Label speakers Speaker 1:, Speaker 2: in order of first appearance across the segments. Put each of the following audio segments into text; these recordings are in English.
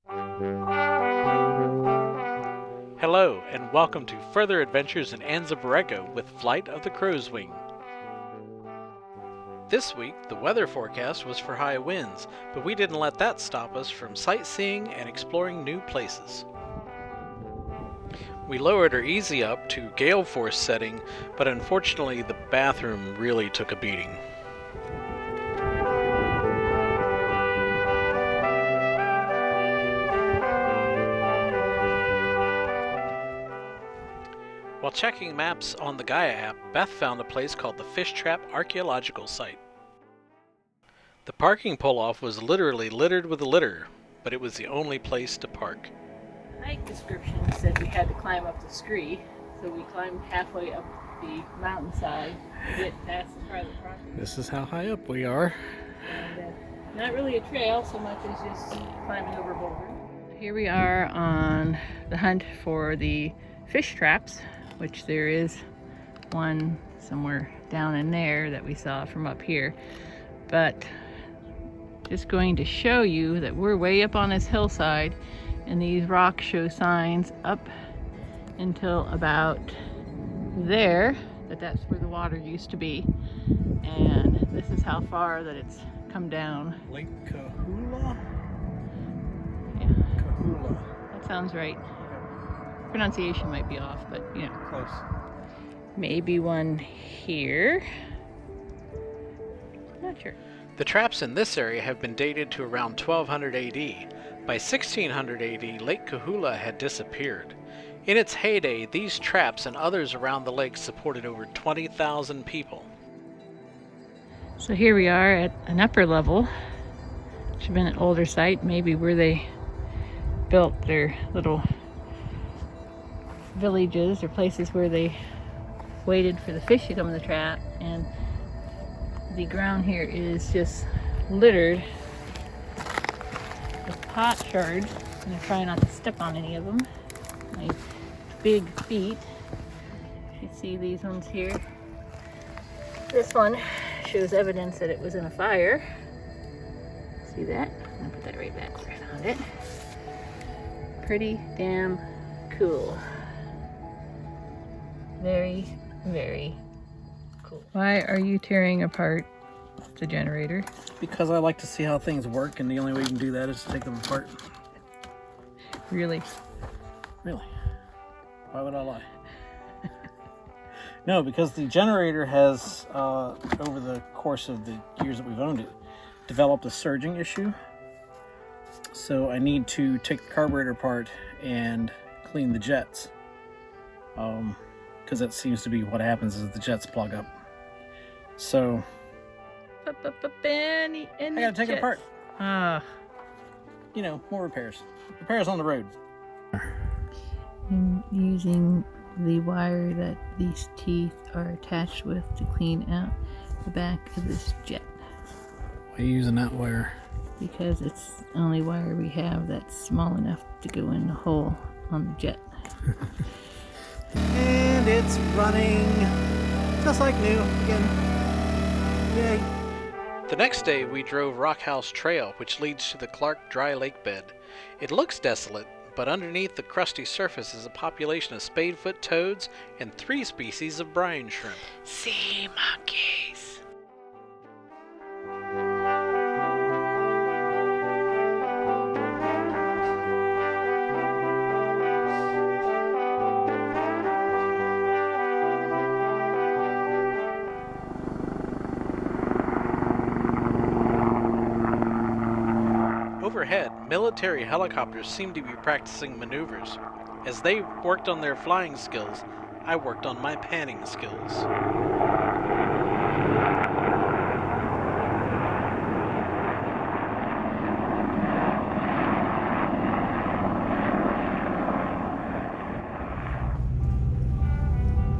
Speaker 1: Hello, and welcome to Further Adventures in Anza Borrego with Flight of the CrowsWing. This week, the weather forecast was for high winds, but we didn't let that stop us from sightseeing and exploring new places. We lowered our easy up to gale force setting, but unfortunately the bathroom really took a beating. While checking maps on the Gaia app, Beth found a place called the Fish Trap Archaeological Site. The parking pull-off was literally littered with litter, but it was the only place to park.
Speaker 2: Hike description said we had to climb up the scree, so we climbed halfway up the mountainside to get past the private property.
Speaker 1: This is how high up we are.
Speaker 2: And, not really a trail so much as just climbing over boulders. Here we are on the hunt for the fish traps, which there is one somewhere down in there that we saw from up here. But just going to show you that we're way up on this hillside, and these rocks show signs up until about there that's where the water used to be, and this is how far that it's come down.
Speaker 1: Lake Kahula?
Speaker 2: Yeah,
Speaker 1: Kahula.
Speaker 2: that sounds right. Pronunciation might be off, but you know,
Speaker 1: Close.
Speaker 2: maybe one here. Not sure.
Speaker 1: The traps in this area have been dated to around 1200 AD. By 1600 AD, Lake Kahula had disappeared. In its heyday, these traps and others around the lake supported over 20,000 people.
Speaker 2: So here we are at an upper level. Should have been an older site, maybe where they built their little villages or places where they waited for the fish to come in the trap. And the ground here is just littered with pot shards. I'm gonna try not to step on any of them. My big feet. You can see these ones here. This one shows evidence that it was in a fire. See that? I'm gonna put that right back where I found it. Pretty damn cool. Very, very cool. Why are you tearing apart the generator?
Speaker 1: Because I like to see how things work, and the only way you can do that is to take them apart.
Speaker 2: Really?
Speaker 1: Really? Why would I lie? No, because the generator has, over the course of the years that we've owned it, developed a surging issue. So I need to take the carburetor apart and clean the jets. Because that seems to be what happens is the jets plug up. So I gotta take it apart. You know, more repairs. Repairs on the road.
Speaker 2: I'm using the wire that these teeth are attached with to clean out the back of this jet.
Speaker 1: Why are you using that wire?
Speaker 2: Because it's the only wire we have that's small enough to go in the hole on the jet.
Speaker 1: And it's running just like new again. Yay. The next day we drove Rock House Trail, which leads to the Clark Dry Lake bed. It looks desolate, but underneath the crusty surface is a population of spadefoot toads and 3 species of brine shrimp.
Speaker 2: Sea monkeys.
Speaker 1: Overhead, military helicopters seemed to be practicing maneuvers. As they worked on their flying skills, I worked on my panning skills.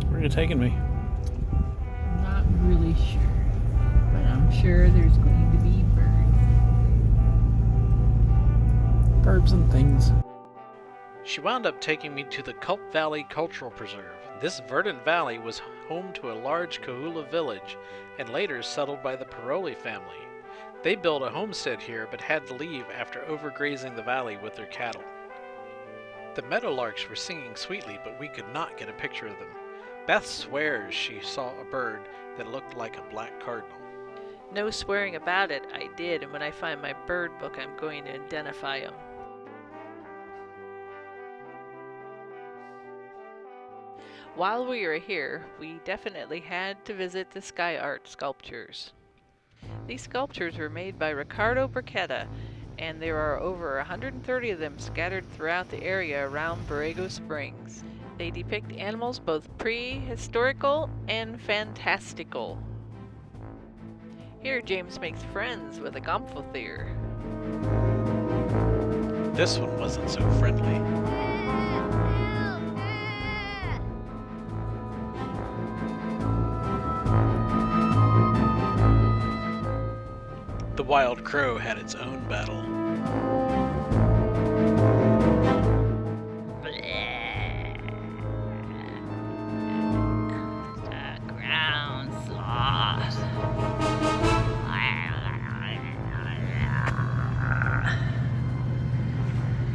Speaker 1: Where are you taking me?
Speaker 2: I'm not really sure, but I'm sure there's going to be
Speaker 1: Birds and things. She wound up taking me to the Culp Valley Cultural Preserve. This verdant valley was home to a large Kahula village and later settled by the Paroli family. They built a homestead here but had to leave after overgrazing the valley with their cattle. The meadowlarks were singing sweetly, but we could not get a picture of them. Beth swears she saw a bird that looked like a black cardinal.
Speaker 2: No swearing about it, I did, and when I find my bird book, I'm going to identify them. While we were here, we definitely had to visit the sky art sculptures. These sculptures were made by Ricardo Briquetta, and there are over 130 of them scattered throughout the area around Borrego Springs. They depict animals both prehistorical and fantastical. Here James makes friends with a gomphothere.
Speaker 1: This one wasn't so friendly. The wild crow had its own battle.
Speaker 2: The ground sloth.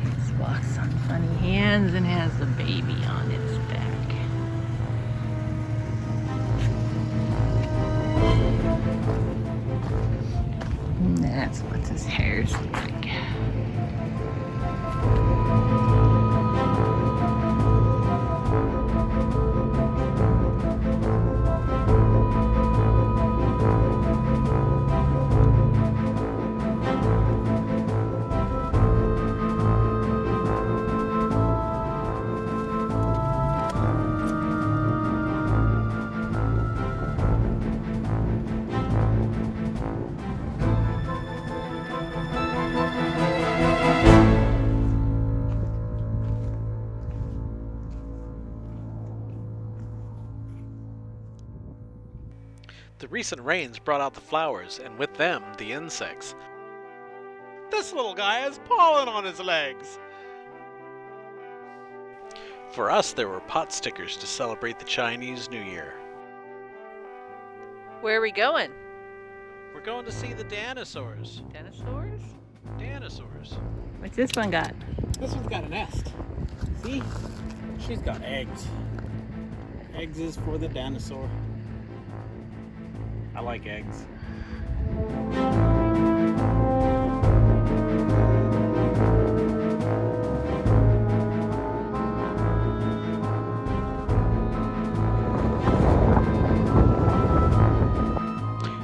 Speaker 2: It walks on funny hands and has a baby on its back. That's what his hair's like.
Speaker 1: The recent rains brought out the flowers, and with them, the insects. This little guy has pollen on his legs! For us, there were pot stickers to celebrate the Chinese New Year.
Speaker 2: Where are we going?
Speaker 1: We're going to see the dinosaurs.
Speaker 2: Dinosaurs?
Speaker 1: Dinosaurs.
Speaker 2: What's this one got?
Speaker 3: This one's got a nest. See? She's got eggs. Eggs is for the dinosaur. I like eggs.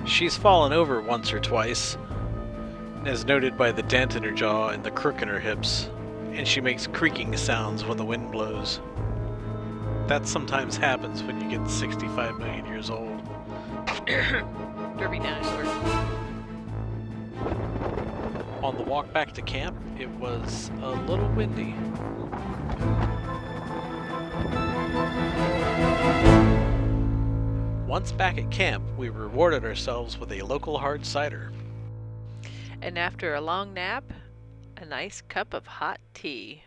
Speaker 1: She's fallen over once or twice, as noted by the dent in her jaw and the crook in her hips, and she makes creaking sounds when the wind blows. That sometimes happens when you get 65 million years old.
Speaker 2: Derby dinosaur.
Speaker 1: On the walk back to camp, it was a little windy. Once back at camp, we rewarded ourselves with a local hard cider.
Speaker 2: And after a long nap, a nice cup of hot tea.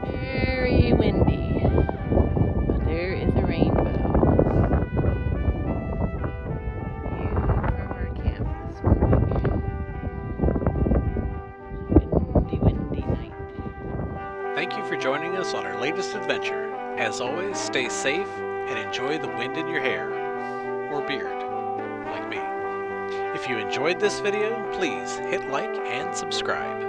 Speaker 2: Very windy, but there is a rainbow. View from our camp this morning. Windy night.
Speaker 1: Thank you for joining us on our latest adventure. As always, stay safe and enjoy the wind in your hair, or beard, like me. If you enjoyed this video, please hit like and subscribe.